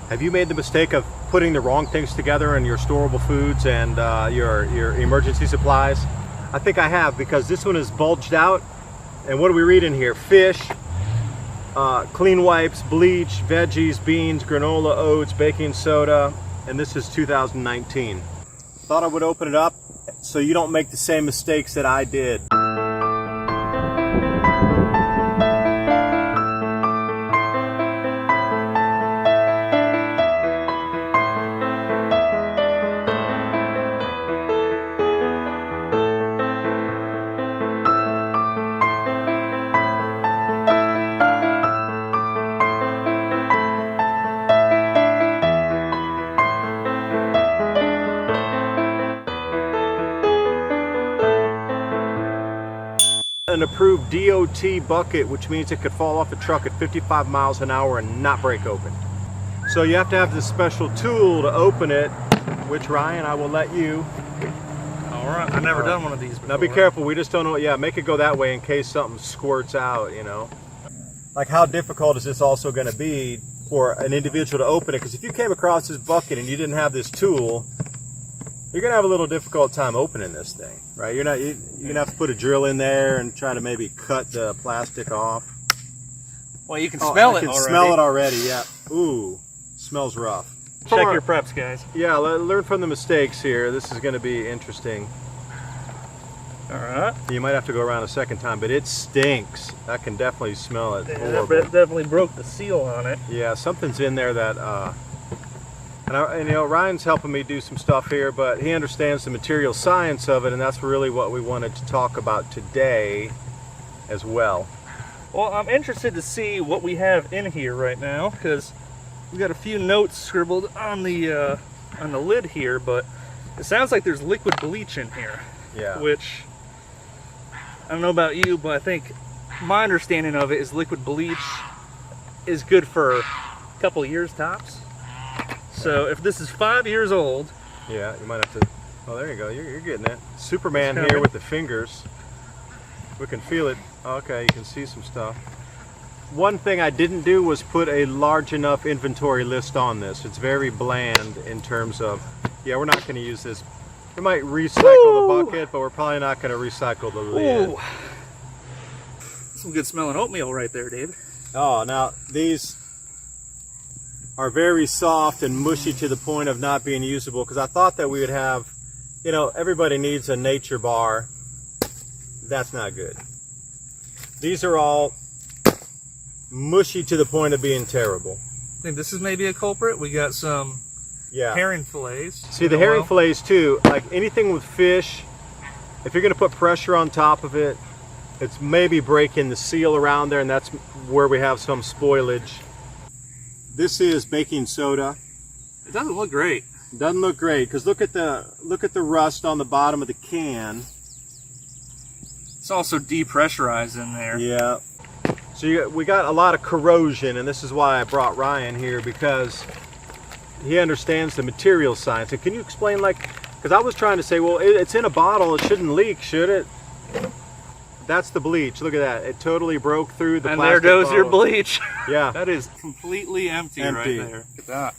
Have you made the mistake of putting the wrong things together in your storable foods and your emergency supplies? I think I have, because this one is bulged out. And what do we read in here? Fish, clean wipes, bleach, veggies, beans, granola, oats, baking soda, and this is 2019. Thought I would open it up so you don't make the same mistakes that I did. An approved DOT bucket, which means it could fall off a truck at 55 miles an hour and not break open. So you have to have this special tool to open it, which Ryan, I will let you. All right, I've never done one of these before. Now be careful, we just don't know, yeah, make it go that way in case something squirts out, you know. Like, how difficult is this also gonna be for an individual to open it? Because if you came across this bucket and you didn't have this tool, you're gonna have a little difficult time opening this thing, right? You're gonna have to put a drill in there and try to maybe cut the plastic off. Well, you can smell it already. I can smell it already, yeah. Ooh, smells rough. Check your preps, guys. Yeah, learn from the mistakes here. This is gonna be interesting. All right. You might have to go around a second time, but it stinks. I can definitely smell it. Yeah, that definitely broke the seal on it. Yeah, something's in there that, and you know, Ryan's helping me do some stuff here, but he understands the material science of it, and that's really what we wanted to talk about today as well. Well, I'm interested to see what we have in here right now, because we've got a few notes scribbled on the lid here, but it sounds like there's liquid bleach in here. Yeah. Which, I don't know about you, but I think my understanding of it is liquid bleach is good for a couple of years tops. So if this is 5 years old... Yeah, you might have to... Oh, there you go. You're getting it. Superman here with the fingers. We can feel it. Okay, you can see some stuff. One thing I didn't do was put a large enough inventory list on this. It's very bland in terms of... Yeah, we're not going to use this. We might recycle the bucket, but we're probably not going to recycle the lid. Ooh. Some good smelling oatmeal right there, David. Oh, now these are very soft and mushy to the point of not being usable, because I thought that we would have, you know, everybody needs a nature bar. That's not good. These are all mushy to the point of being terrible. I think this is maybe a culprit. We got some herring fillets. See, the herring fillets too, like anything with fish, if you're going to put pressure on top of it, it's maybe breaking the seal around there, and that's where we have some spoilage. This is baking soda. It doesn't look great. It doesn't look great, because look at the rust on the bottom of the can. It's also depressurized in there. Yeah. So we got a lot of corrosion, and this is why I brought Ryan here, because he understands the material science. And can you explain, like, because I was trying to say, well, it's in a bottle, it shouldn't leak, should it? That's the bleach. Look at that. It totally broke through the plastic And there goes bottle. your bleach. Yeah. That is completely empty right there. Look at that.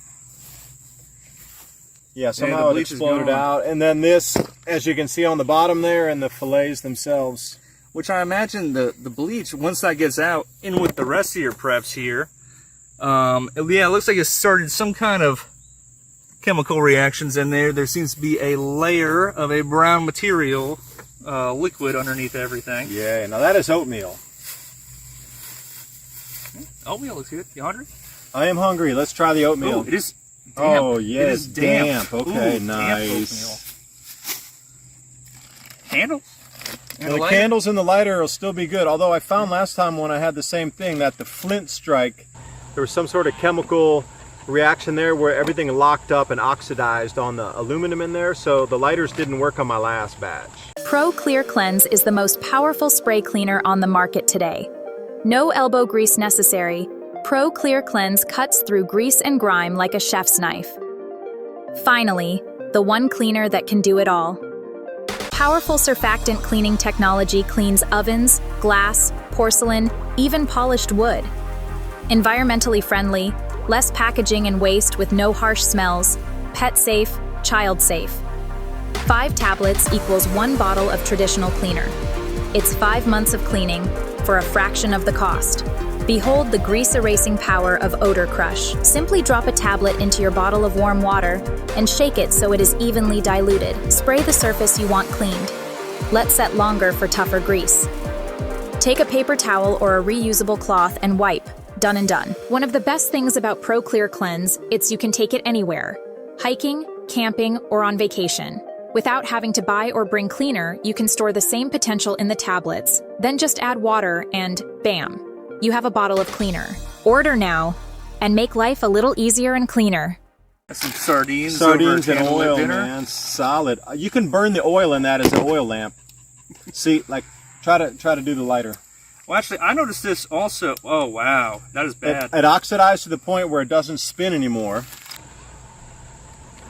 Yeah, somehow it exploded out. And then this, as you can see on the bottom there, and the fillets themselves. Which I imagine the bleach, once that gets out, in with the rest of your preps here, yeah, it looks like it started some kind of chemical reactions in there. There seems to be a layer of a brown material, liquid underneath everything. Yeah, now that is oatmeal. Oatmeal looks good. You hungry? I am hungry. Let's try the oatmeal. Ooh, it is damp. Oh, yeah, it is damp. Okay, Ooh, nice. Damp candles? Well, the candles in the lighter will still be good, although I found last time when I had the same thing that the flint strike, there was some sort of chemical reaction there where everything locked up and oxidized on the aluminum in there, so the lighters didn't work on my last batch. Pro Clear Cleanse is the most powerful spray cleaner on the market today. No elbow grease necessary. Pro Clear Cleanse cuts through grease and grime like a chef's knife. Finally, the one cleaner that can do it all. Powerful surfactant cleaning technology cleans ovens, glass, porcelain, even polished wood. Environmentally friendly, Less packaging and waste with no harsh smells. Pet safe, child safe. 5 tablets equals 1 bottle of traditional cleaner. It's 5 months of cleaning for a fraction of the cost. Behold the grease-erasing power of Odor Crush. Simply drop a tablet into your bottle of warm water and shake it so it is evenly diluted. Spray the surface you want cleaned. Let set longer for tougher grease. Take a paper towel or a reusable cloth and wipe. Done and done. One of the best things about Pro Clear Cleanse, it's you can take it anywhere. Hiking, camping, or on vacation. Without having to buy or bring cleaner, you can store the same potential in the tablets. Then just add water and bam, you have a bottle of cleaner. Order now and make life a little easier and cleaner. Some sardines. Sardines over and oil, dinner. man. Solid. You can burn the oil in that as an oil lamp. See, like, try to do the lighter. Well, actually, I noticed this also. Oh, wow. That is bad. It oxidized to the point where it doesn't spin anymore.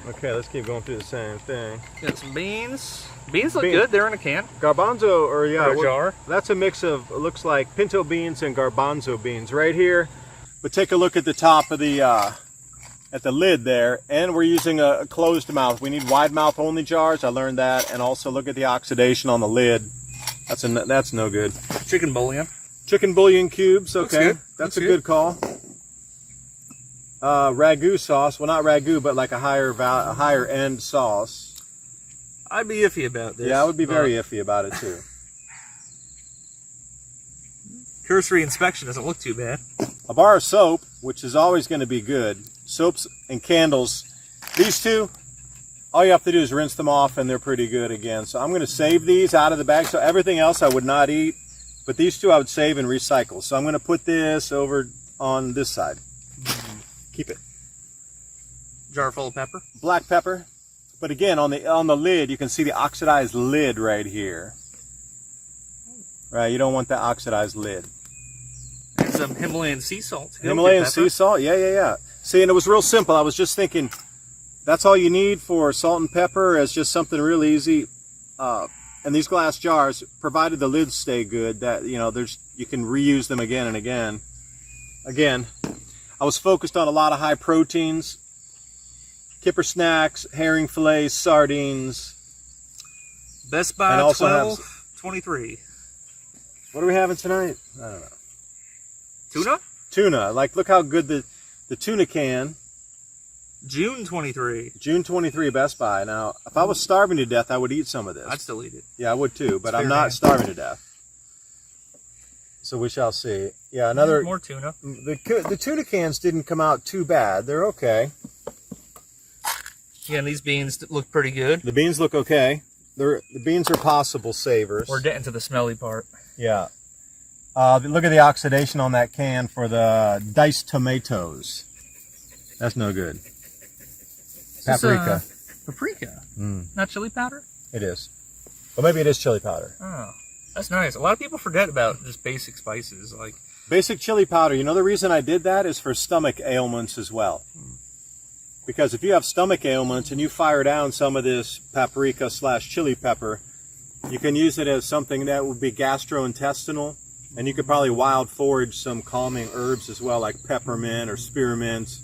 Okay, let's keep going through the same thing. Got some beans. Beans look good. They're in a can. Garbanzo, or yeah, Or a jar. That's a mix of, it looks like pinto beans and garbanzo beans right here. But take a look at the top of the, at the lid there, and we're using a closed mouth. We need wide mouth only jars. I learned that, and also look at the oxidation on the lid. That's no good. Chicken bouillon. Chicken bouillon cubes. Okay, That's a good call. Ragu sauce. Well, not ragu, but like a higher end sauce. I'd be iffy about this. Yeah, I would be very iffy about it too. Cursory inspection doesn't look too bad. A bar of soap, which is always going to be good. Soaps and candles. These two, all you have to do is rinse them off and they're pretty good again. So I'm going to save these out of the bag. So everything else I would not eat, but these two I would save and recycle. So I'm going to put this over on this side. Keep it. Jar full of pepper. Black pepper. But again, on the lid, you can see the oxidized lid right here. Right, you don't want that oxidized lid. And some Himalayan sea salt. Himalayan sea salt, yeah. See, and it was real simple. I was just thinking, that's all you need for salt and pepper is just something real easy. And these glass jars, provided the lids stay good, that you can reuse them again and again. Again, I was focused on a lot of high proteins, kipper snacks, herring fillets, sardines. Best Buy and also 12.23. What are we having tonight? I don't know. Tuna? Tuna. Like, look how good the tuna can. June 23. June 23, Best Buy. Now, if I was starving to death, I would eat some of this. I'd still eat it. Yeah, I would too, but It's I'm fair not game. starving to death. So we shall see. Yeah, another... More tuna. The tuna cans didn't come out too bad. They're okay. Yeah, and these beans look pretty good. The beans look okay. The beans are possible savers. We're getting to the smelly part. Yeah. Look at the oxidation on that can for the diced tomatoes. That's no good. Paprika. Paprika? Not chili powder? It is. Well, maybe it is chili powder. Oh, that's nice. A lot of people forget about just basic spices. Like Basic chili powder. You know the reason I did that is for stomach ailments as well. Because if you have stomach ailments and you fire down some of this paprika / chili pepper, you can use it as something that would be gastrointestinal. And you could probably wild forage some calming herbs as well, like peppermint or spearmint,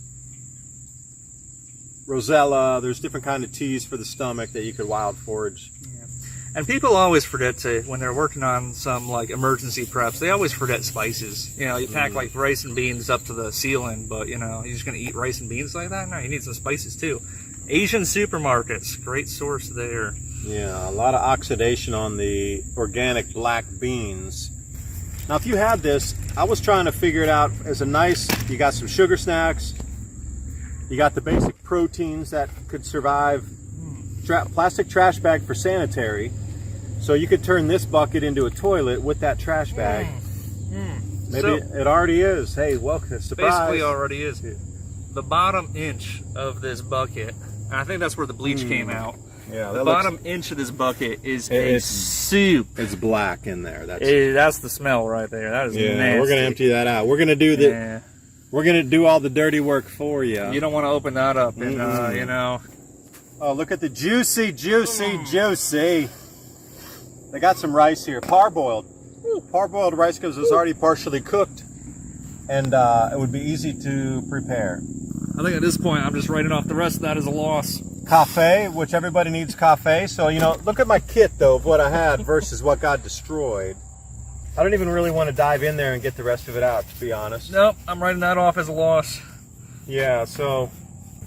rosella. There's different kind of teas for the stomach that you could wild forage. yeah. And people always forget to, when they're working on some like emergency preps, they always forget spices. You know, you pack like rice and beans up to the ceiling, but you're just going to eat rice and beans like that? No, you need some spices too. Asian supermarkets, great source there. Yeah, a lot of oxidation on the organic black beans. Now, if you had this, I was trying to figure it out as a nice, you got some sugar snacks, you got the basic proteins that could survive, plastic trash bag for sanitary. So you could turn this bucket into a toilet with that trash bag. Maybe So, it already is. Hey, welcome, surprise. basically already is. The bottom inch of this bucket, and I think that's where the bleach came out. Yeah, The bottom inch of this bucket is a It's- soup. It's black in there. That's the smell right there. That is Yeah, nasty. we're gonna empty that out. We're gonna do Yeah. We're gonna do all the dirty work for you. You don't want to open that up and, Oh, look at the juicy, juicy, juicy. They got some rice here, parboiled. Parboiled rice because it's already partially cooked. and it would be easy to prepare. I think at this point I'm just writing off the rest of that as a loss. Cafe, which everybody needs cafe. So, you know, look at my kit though of what I had versus what got destroyed. I don't even really want to dive in there and get the rest of it out, to be honest. Nope, I'm writing that off as a loss. Yeah, so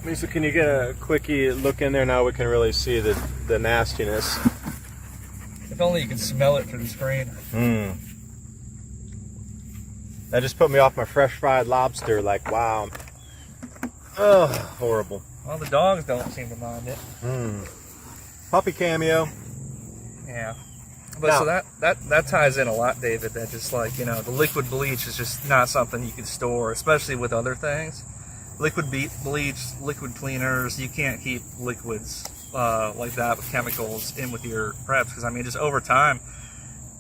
Lisa, can you get a quickie look in there? Now we can really see the nastiness. If only you could smell it through the screen. That just put me off my fresh fried lobster, like, wow. Ugh, horrible. Well, the dogs don't seem to mind it. Puppy cameo. Yeah. But Now, so that ties in a lot, David, that just like, you know, the liquid bleach is just not something you can store, especially with other things. Liquid bleach, liquid cleaners, you can't keep liquids like that with chemicals in with your preps, because I mean, just over time,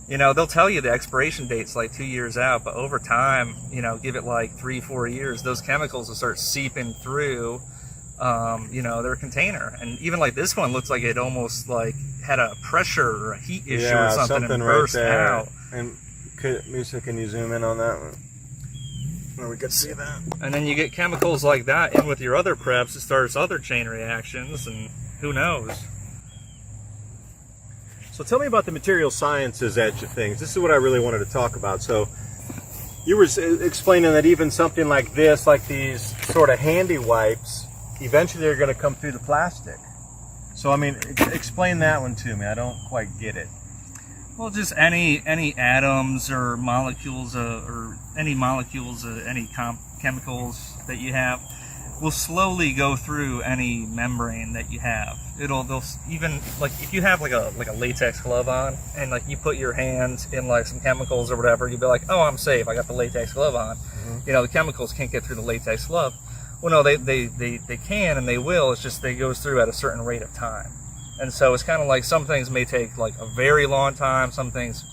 you know, they'll tell you the expiration date's like 2 years out, but over time, you know, give it like 3-4 years, those chemicals will start seeping through, you know, their container. And even like this one looks like it almost like had a pressure or a heat issue or something and burst out. And Musa, can you zoom in on that one? Where we could see that. And then you get chemicals like that in with your other preps, it starts other chain reactions, and who knows. So tell me about the material sciences edge of things. This is what I really wanted to talk about. So you were explaining that even something like this, like these sort of handy wipes, eventually they're going to come through the plastic. So I mean, explain that one to me. I don't quite get it. Well, just any atoms or molecules or any molecules, any chemicals that you have will slowly go through any membrane that you have. They'll even, like if you have like a latex glove on and like you put your hands in like some chemicals or whatever, you'll be like, oh, I'm safe, I got the latex glove on. You know, the chemicals can't get through the latex glove. Well, no, they can and they will. It's just they goes through at a certain rate of time. And so it's kind of like some things may take like a very long time. Some things,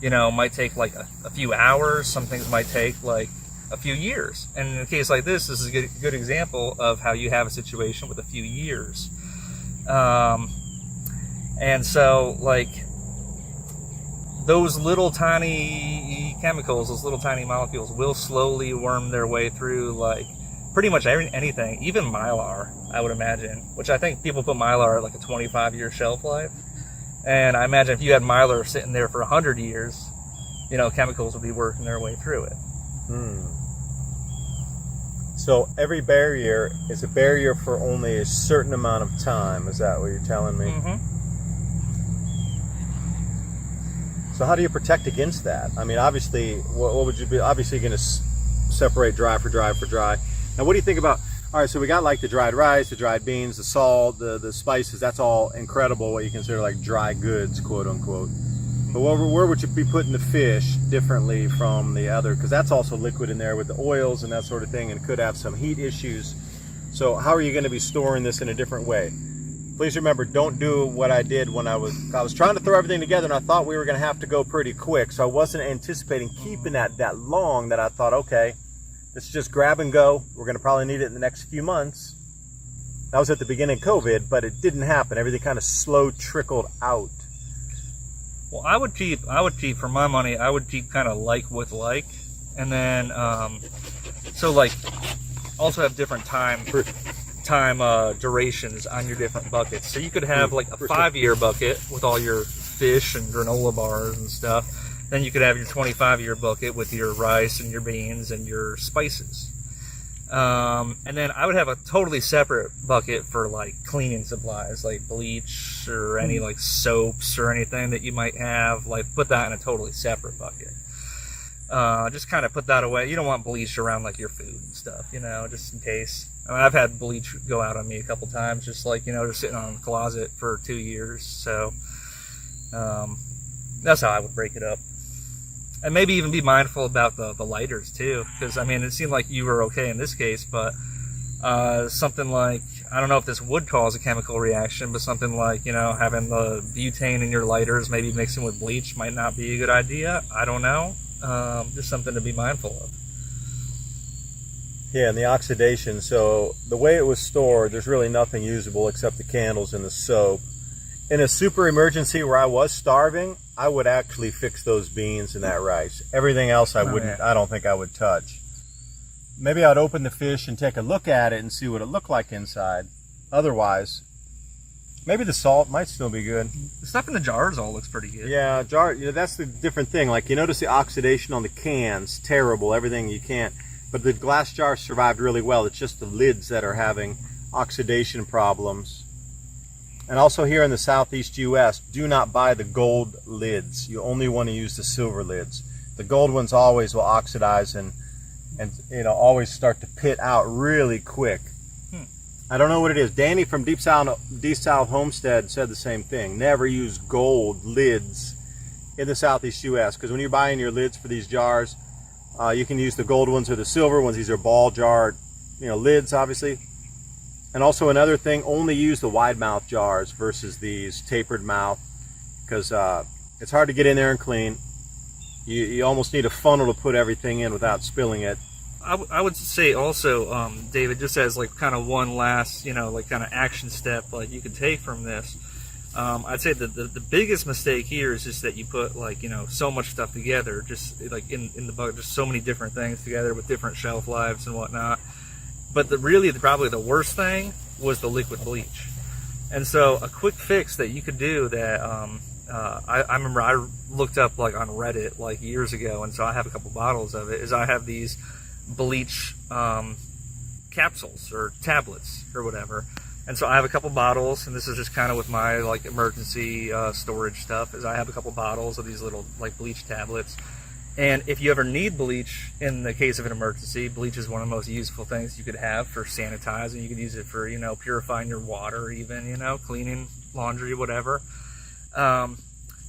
you know, might take like a few hours. Some things might take like a few years. And in a case like this is a good example of how you have a situation with a few years. And so like those little tiny chemicals, those little tiny molecules will slowly worm their way through like pretty much anything, even Mylar, I would imagine, which I think people put Mylar at like a 25-year shelf life. And I imagine if you had Mylar sitting there for 100 years, you know, chemicals would be working their way through it. So every barrier is a barrier for only a certain amount of time. Is that what you're telling me? So how do you protect against that? I mean, obviously, what would you be? Obviously, you're going to separate dry for dry for dry. Now, what do you think about, all right, so we got like the dried rice, the dried beans, the salt, the spices. That's all incredible, what you consider like dry goods, quote unquote. But where would you be putting the fish differently from the other? Because that's also liquid in there with the oils and that sort of thing, and could have some heat issues. So how are you going to be storing this in a different way? Please remember, don't do what I did when I was trying to throw everything together, and I thought we were going to have to go pretty quick. So I wasn't anticipating keeping that long, that I thought, okay, this is just grab and go. We're going to probably need it in the next few months. That was at the beginning of COVID, but it didn't happen. Everything kind of slow trickled out. Well, I would keep for my money, I would keep kind of like with like, and then so like also have different time durations on your different buckets. So you could have like a 5-year bucket with all your fish and granola bars and stuff. Then you could have your 25-year bucket with your rice and your beans and your spices. And then I would have a totally separate bucket for like cleaning supplies, like bleach or any like soaps or anything that you might have. Like put that in a totally separate bucket. Just kind of put that away. You don't want bleach around like your food and stuff, you know, just in case. I mean, I've had bleach go out on me a couple times, just like, you know, just sitting on the closet for 2 years. So that's how I would break it up. And maybe even be mindful about the lighters too, because I mean, it seemed like you were okay in this case, but something like, I don't know if this would cause a chemical reaction, but something like, you know, having the butane in your lighters, maybe mixing with bleach might not be a good idea. I don't know. Just something to be mindful of. Yeah, and the oxidation. So the way it was stored, there's really nothing usable except the candles and the soap. In a super emergency where I was starving, I would actually fix those beans and that rice. Everything else I wouldn't. Yeah. I don't think I would touch. maybe I'd open the fish and take a look at it and see what it looked like inside. Otherwise, maybe the salt might still be good. The stuff in the jars all looks pretty good. Yeah, that's the different thing. Like, you notice the oxidation on the cans, terrible, everything you can't. But the glass jars survived really well. It's just the lids that are having oxidation problems. And also here in the southeast US, do not buy the gold lids. You only want to use the silver lids. The gold ones always will oxidize and always start to pit out really quick. I don't know what it is. Danny from Deep South Homestead said the same thing. Never use gold lids in the southeast US, because when you're buying your lids for these jars, you can use the gold ones or the silver ones. These are ball jar, lids, obviously. And also another thing, only use the wide mouth jars versus these tapered mouth, because it's hard to get in there and clean. You almost need a funnel to put everything in without spilling it. I would say also, David, just as like kind of one last, like kind of action step like you could take from this, I'd say that the biggest mistake here is just that you put like, so much stuff together, just like in the bucket, just so many different things together with different shelf lives and whatnot. But probably the worst thing was the liquid bleach. And so a quick fix that you could do that I remember I looked up like on Reddit like years ago, and so I have a couple bottles of it, is I have these bleach capsules or tablets or whatever. And so I have a couple bottles, and this is just kind of with my like emergency storage stuff, is I have a couple bottles of these little like bleach tablets. And if you ever need bleach in the case of an emergency, bleach is one of the most useful things you could have for sanitizing. You could use it for, purifying your water even, cleaning laundry, whatever.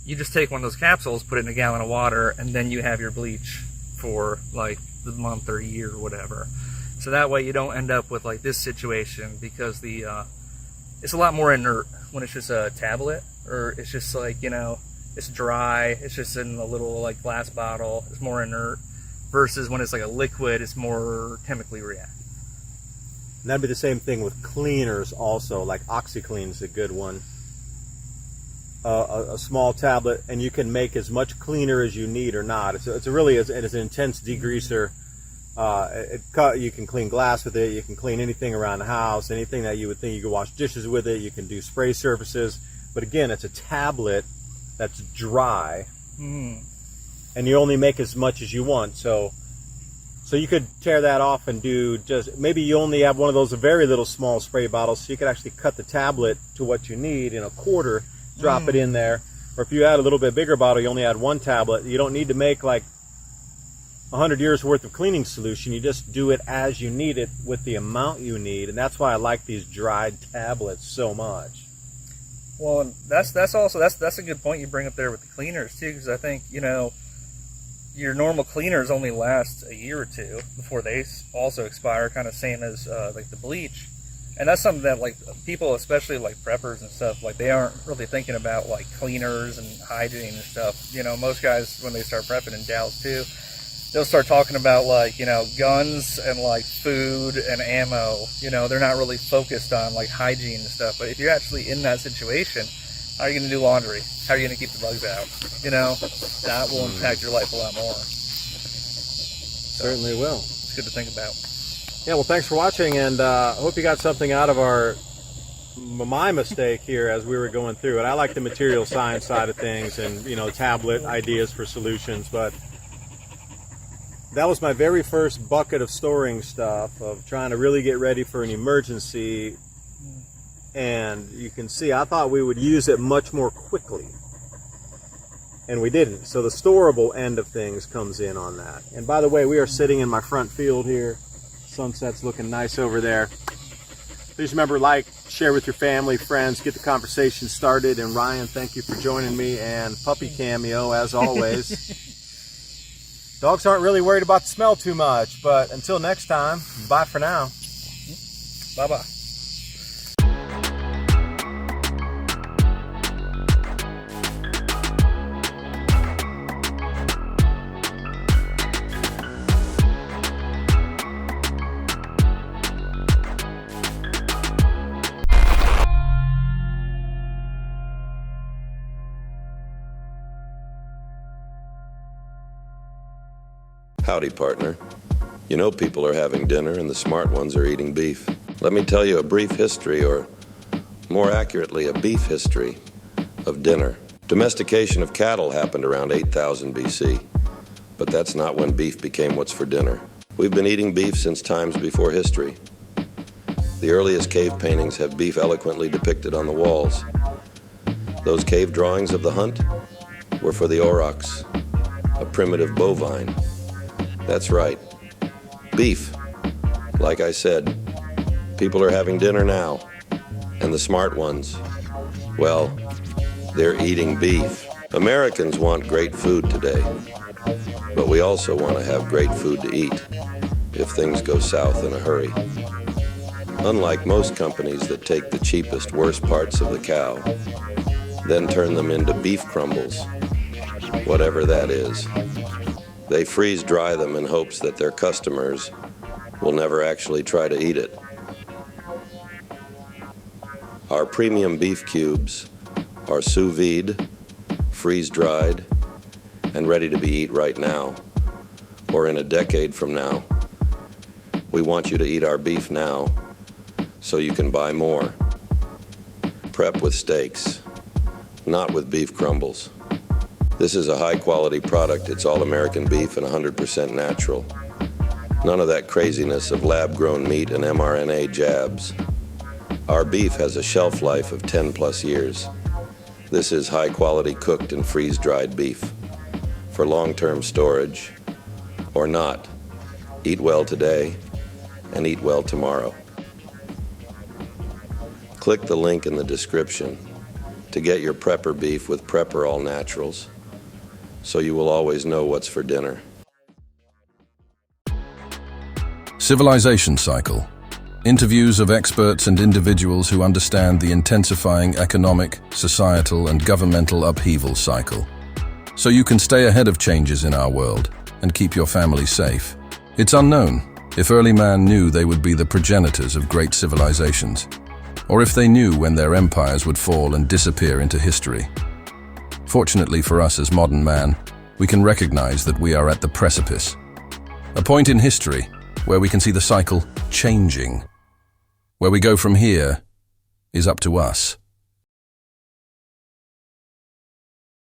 You just take one of those capsules, put it in a gallon of water, and then you have your bleach for like the month or year or whatever. So that way you don't end up with like this situation, because it's a lot more inert when it's just a tablet, or it's just like, it's dry, it's just in a little like glass bottle, it's more inert, versus when it's like a liquid, it's more chemically reactive. And that'd be the same thing with cleaners also, like OxyClean is a good one. A small tablet, and you can make as much cleaner as you need or not. It's an intense degreaser. You can clean glass with it, you can clean anything around the house, anything that you would think you could wash dishes with it, you can do spray surfaces. But again, it's a tablet that's dry, and you only make as much as you want. So you could tear that off and do maybe you only have one of those very little small spray bottles, so you could actually cut the tablet to what you need in a quarter, drop it in there. Or if you add a little bit bigger bottle, you only add one tablet. You don't need to make like 100 years worth of cleaning solution. You just do it as you need it with the amount you need, and that's why I like these dried tablets so much. Well, and that's a good point you bring up there with the cleaners too, because I think your normal cleaners only last a year or two before they also expire, kind of same as like the bleach. And that's something that like people, especially like preppers and stuff, like they aren't really thinking about like cleaners and hygiene and stuff. Most guys, when they start prepping in Dallas too, they'll start talking about like, guns and like food and ammo. They're not really focused on like hygiene and stuff. But if you're actually in that situation, how are you going to do laundry? How are you going to keep the bugs out? That will impact your life a lot more. Certainly will. It's good to think about. Yeah, well, thanks for watching, and I hope you got something out of my mistake here as we were going through it. I like the material science side of things and, tablet ideas for solutions, but that was my very first bucket of storing stuff, of trying to really get ready for an emergency. And you can see, I thought we would use it much more quickly, and we didn't. So the storable end of things comes in on that. And by the way, we are sitting in my front field here. Sunset's looking nice over there. Please remember, like, share with your family, friends, get the conversation started. And Ryan, thank you for joining me, and puppy cameo as always. Dogs aren't really worried about the smell too much, but until next time, bye for now. Bye-bye. Howdy, partner. You know people are having dinner and the smart ones are eating beef. Let me tell you a brief history, or more accurately, a beef history of dinner. Domestication of cattle happened around 8000 BC, but that's not when beef became what's for dinner. We've been eating beef since times before history. The earliest cave paintings have beef eloquently depicted on the walls. Those cave drawings of the hunt were for the aurochs, a primitive bovine. That's right, beef. Like I said, people are having dinner now, and the smart ones, well, they're eating beef. Americans want great food today, but we also want to have great food to eat if things go south in a hurry. Unlike most companies that take the cheapest, worst parts of the cow, then turn them into beef crumbles, whatever that is. They freeze-dry them in hopes that their customers will never actually try to eat it. Our premium beef cubes are sous vide, freeze-dried, and ready to be eaten right now, or in a decade from now. We want you to eat our beef now, so you can buy more. Prep with steaks, not with beef crumbles. This is a high-quality product. It's all American beef and 100% natural. None of that craziness of lab-grown meat and mRNA jabs. Our beef has a shelf life of 10+ years. This is high-quality cooked and freeze-dried beef for long-term storage, or not. Eat well today and eat well tomorrow. Click the link in the description to get your Prepper beef with Prepper All Naturals, so you will always know what's for dinner. Civilization Cycle. Interviews of experts and individuals who understand the intensifying economic, societal, and governmental upheaval cycle, so you can stay ahead of changes in our world and keep your family safe. It's unknown if early man knew they would be the progenitors of great civilizations, or if they knew when their empires would fall and disappear into history. Fortunately for us as modern man, we can recognize that we are at the precipice, a point in history where we can see the cycle changing. Where we go from here is up to us.